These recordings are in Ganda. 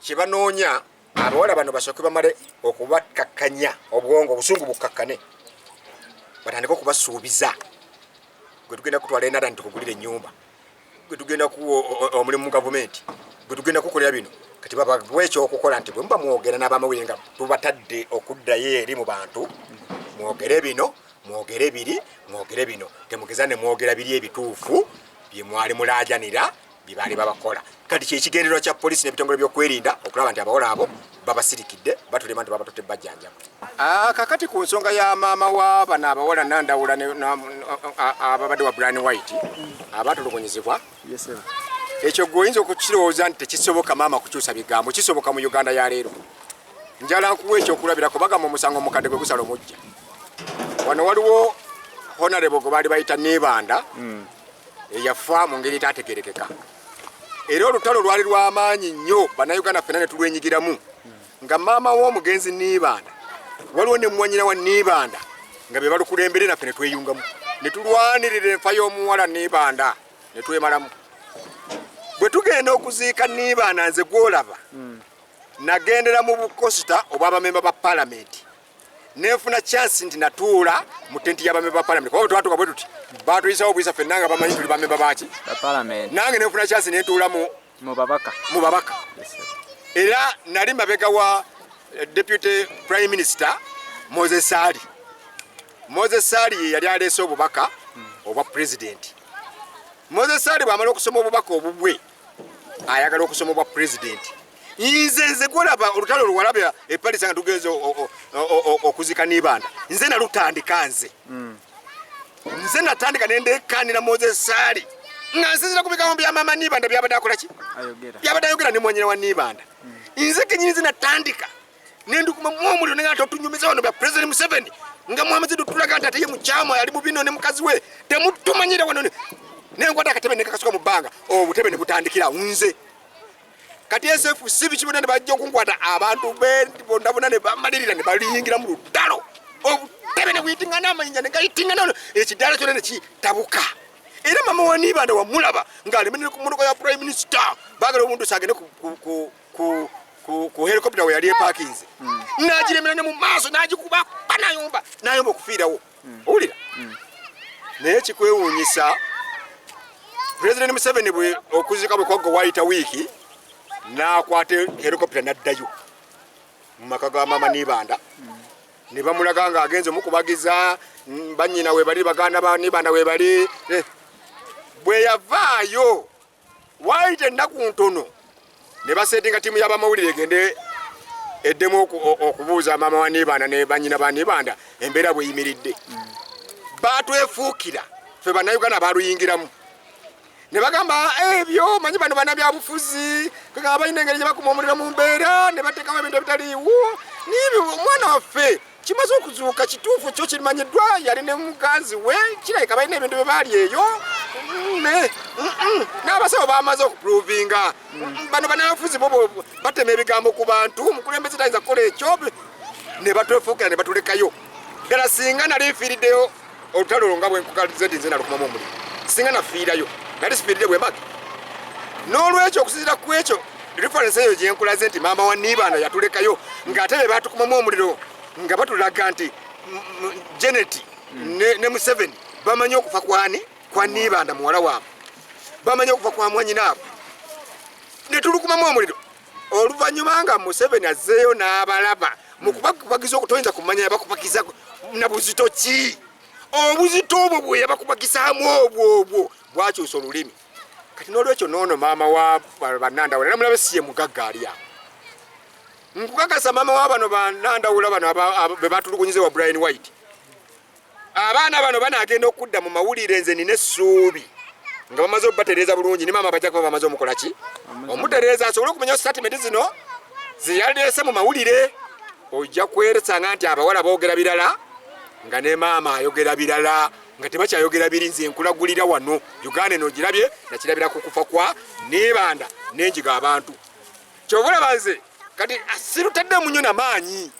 kibanoonya abawala bano basooke bamale okubakakkanya obwongo obusungu bukakkane batandika okubasuubiza gwe tugenda kutwala enada ntukugulira ennyumba gwe tugenda omulimu mu gavumenti gwe tugenda kukolera bino kati babagwe ekyokukola nti bwe muba mwogera n'abamawulire nga tubatadde okuddayo eri mu bantu mwogere bino mwogere biri mwogere bino temugeza ne mwogera biri ebituufu bye mwali mulaajanira bye baali babakola kati kyekigendererwa kya poliisi n'ebitongole by'okwerinda okulaba nti abawala abo babasirikidde batulema nti babatotte bajjanjaba. Kakati ku nsonga ya maama wa bano abawala Nandawula ababadde wa Brian White abatulugunyizibwa ekyo gwoyinza okukirowooza nti tekisoboka maama kukyusa bigambo kisoboka mu Uganda ya leero. Njala nkuwa ekyokulabirako bagamba omusango omukadde gwe gusala omujja. Wano waliwo honorable gwe baali bayita Nibanda eyafa mu ngeri etategerekeka. Era olutalo lwali lw'amaanyi nnyo bannayuganda ffenna ne tulwenyigiramu nga maama w'omugenzi Nibanda waliwo ne mwanyina wa Nibanda nga be balukulembere naffe ne tweyungamu ne tulwanirira enfa y'omuwala Nibanda ne twemalamu. Bwe tugenda okuziika Nibanda nze gwolaba nagendera mu bukosita obw'abamemba ba palamenti nenfuna chance nti natuula mu tenti y'abamemba ba palamenti kuba twatuka bwe tuti baatuyisawo obuyisa ffenna nga bamanyi tuli bamemba baki nange nenfuna chance nentuula mu babaka era nali mabega wa deputy prime minister Moses Sali. Moses Sali ye yali aleese obubaka obwa president. Moses Sali bw'amala okusoma obubaka obubwe ayagala okusoma obwa president. Nze gwolaba olutalo luwalabya epalisa nga tugenze okuzika Nibanda nze nalutandika nze natandika nendekanira Moses Sali nga nsizira ku bigambo bya maama Nibanda byabadde akola ki byabadde ayogera ne mwanyina wa Nibanda nze kenyini nze natandika nendukuma mwomuliro nenga totunyumiza wano bya President Museveni nga Muhammad Dutulaga nti ateye mukyama yali mubino ne mukazi we temutumanyira wano nenkwata akatebe nekakasuka mu bbanga obutebe ne butandikira nze kati SF sibi kibona ne bajja okunkwata abantu bonna ne bamalirira ne baliyingira mu lutalo obutebe ne bwitinga n'amayinja ne gayitinga nano ekidala kyona ne kitabuka era mama wa Nibanda wamulaba ng'alemenera ku motoka ya prime minister bagala omuntu sagende ku helicopter we yali eparkinze n'agiremera ne mu maaso n'agikuba panayomba okufiirawo owulira naye kikwewuunyisa President Museveni bwe okuzika bwe kwagga wayita wiiki n'akwata helicopter n'addayo mu maka ga mama Nibanda ne bamulaga ng'agenze omukubagiza bannyina we bali baganda ba Nibanda we bali bwe yavaayo wayita ennaku ntono ne basetinga tiimu y'abamawulire egende eddemu okubuuza maama wa Nibanda ne bannyina ba Nibanda embeera bwe yimiridde baatwefuukira ffe bannayuganda baaluyingiramu ne bagamba ebyo manyi bano bana byabufuzi nga balina engeri gye bakuma omuliro mu mbeera ne bateekawo ebintu ebitaliiwo nibi omwana waffe kimaze okuzuuka kituufu kyo kimanyiddwa yali ne mukazi we kirabika balina ebintu bye baali eyo n'abasawo bamaze okuprovinga bano banabafuzi bo batema ebigambo ku bantu omukulembeze tayinza kukola ekyo ne batwefuukira ne batulekayo ddala singa nali nfiiriddeyo olutalo olwo nga bwenkukalize nti nze nalukumamu omuliro singa nafiirayo nali sifiiridde bwe mbaga n'olwekyo okusinziira ku ekyo reference eyo gye nkulaze nti maama wa Nibanda yatulekayo ng'ate be baatukumamu omuliro nga batulaga nti Janet ne Museveni bamanyi okufa kwa Nibanda muwala waabwe bamanyi okufa kwa mwanyinaabwe ne tulukumamu omuliro oluvannyuma nga Museveni azzeeyo n'abalaba mu kubakubagiza okutoyinza kumanya yabakubagiza na buzito ki obuzito obwo bwe yabakubagisaamu obwo bwakyusa olulimi kati n'olwekyo noono maama wa Nandawula era mulabe siye mugagga ali awo nkukakasa maama wa bano ba Nandawula bano be batulugunyize wa Brian White abaana bano banaagenda okudda mu mawulire nze nina essuubi nga bamaze okubatereeza bulungi ne maama bajja kuba bamaze omukola ki omutereeza asobole okumanya statement zino zeyaleese mu mawulire ojja kweresanga nti abawala boogera birala nga ne maama ayogera birala nga tebakyayogera biri nze nkulagulira wano Uganda eno girabye nakirabira ku kufa kwa Nibanda n'enjiga abantu kyobulaba nze kati sirutadde munyo n'amaanyi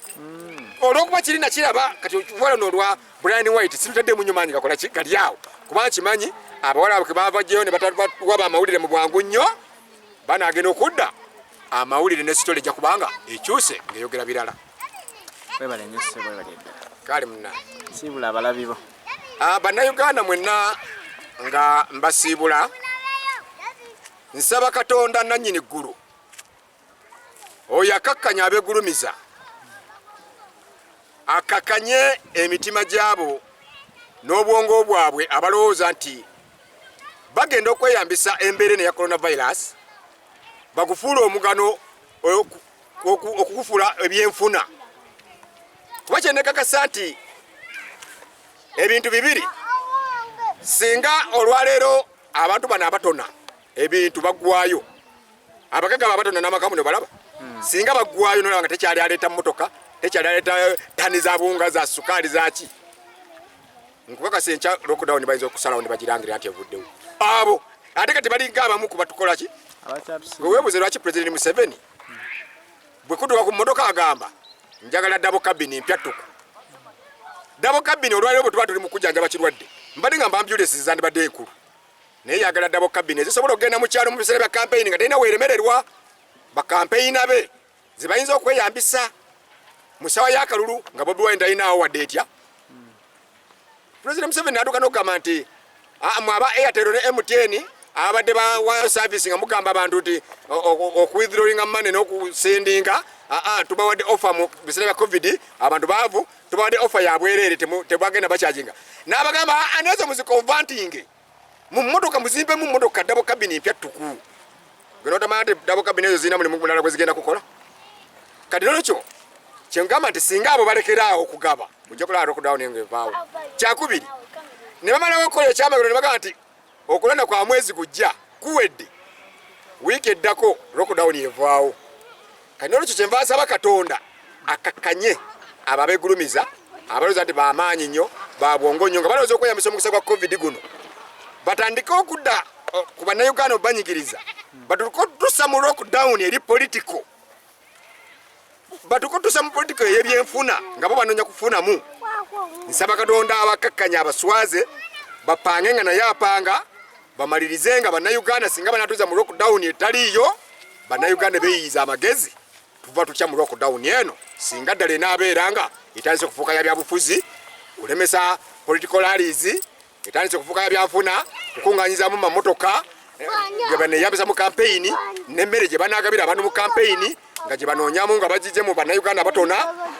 olw'okuba kiri nakiraba kati okiwala n'olwa Brian White sirutadde munyo maanyi gakola gali awo kuba kimanyi abawala abo ke baavajjeyo ne batatuwa bamawulire mu bwangu nnyo banaagenda okudda amawulire ne sitole ejja kubanga ekyuse ng'eyogera birala. Webale nnyo ssebo webale dda. Kale munna. Siibula abalabi bo. Bannayuganda mwenna nga mbasiibula. Nsaba Katonda nannyini ggulu. Oyo akakkanya abeegulumiza. Akakanye emitima gy'abo n'obwongo bwabwe abalowooza nti bagenda okweyambisa embeera eya coronavirus bagufuula omugano okugufuula ebyenfuna. Kuba kyennekakasa nti ebintu bibiri, singa olwaleero abantu bano abatona ebintu baggwayo, abagaga abatona n'amakamu ne balaba, singa baggwayo nolaba nga tekyali aleeta mmotoka, tekyali aleeta tani za buwunga za sukaali zaki, nkukakasa enkya lockdown bayinza okusalawo ne bagirangirira nti evuddewo. Abo ate kati balinga abamu ku batukola ki? Weebuuze lwaki President Museveni bwe kutuuka ku mmotoka agamba njagala double cabin mpyattuku. Double cabin olwaleero bwe tuba tuli mu kujjanjaba kirwadde, mbadde nga ambulance zandibadde enkulu, naye yagala double cabin ezisobola okugenda mu kyalo mu biseera bya campaign nga talina weeremererwa. Bakampeyina be ze bayinza okweyambisa mu ssaawa y'akalulu nga Bobi Wine talinaawo wadde etya. President Museveni n'adduka n'okugamba nti mwaba Airtel ne MTN abadde bawa service nga mugamba abantu nti okuwithdrawinga money n'okusendinga tubawadde offer mu biseera bya COVID, abantu baavu tubawadde offer ya bwereere tebagenda bakyajinga. N'abagamba anezo muzikonvantinge mu mmotoka, muzimbe mu mmotoka double cabin mpyattuku. Gwe notamanya nti double cabin ezo zirina mulimu mulala gwe zigenda kukola. Kati nolwekyo kyengamba nti singa abo balekeraawo okugaba ojja kulaba lockdown ng'evaawo. Kyakubiri ne bamalawo okukola ekyamagero ne bagamba nti okulonda kwa mwezi gujja kuwedde, wiiki eddako lockdown evaawo. Kati nolwekyo kyenva nsaba Katonda akakkanye abo abeegulumiza, abalowooza nti bamaanyi nnyo, babwongo nnyo, nga balowooza okweyambisa omukisa gwa COVID guno, batandike okudda ku bannayuganda obanyigiriza, batukutusa mu lockdown eri political, batukutusa mu political ey'ebyenfuna nga bo banoonya kufunamu. Nsaba Katonda abakakkanya abaswaze bapange nga naye apanga, bamalirize nga bannayuganda singa banatuuza mu lockdown etaliiyo, bannayuganda beeyiyiza amagezi tuva tutya mu lockdown eno singa ddala enaabeera nga etandise okufuuka ya byabufuzi, kulemesa political rallies, etandise okufuuka ya byanfuna, kukunganyizamu mamotoka ge baneyambisa mu campaign, n'emmere gye banaagabira abantu mu campaign nga gye banoonyamu nga bagijje mu bannayuganda batona.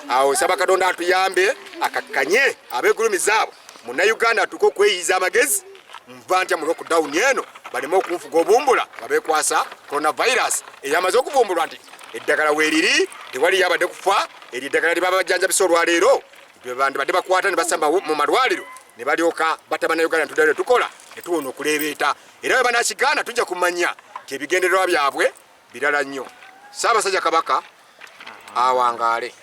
Awo nsaba Katonda atuyambe akakkanye abeegulumiza abo munnayuganda atuuke okweyiyiza amagezi nva ntya mu lockdown eno baleme okunfuga obumbula nga beekwasa coronavirus eyamaze okuvumbulwa nti eddagala weeriri tewali yabadde kufa. Eryo eddagala lye baba bajjanjabisa olwaleero badde bakwata ne basamba mu malwaliro ne balyoka batta bannayuganda ntudde tukola ne tuwona okuleebeeta. Era bwe banaakigaana tujja kumanya nti ebigendererwa byabwe birala nnyo. Ssaabasajja Kabaka awangaale.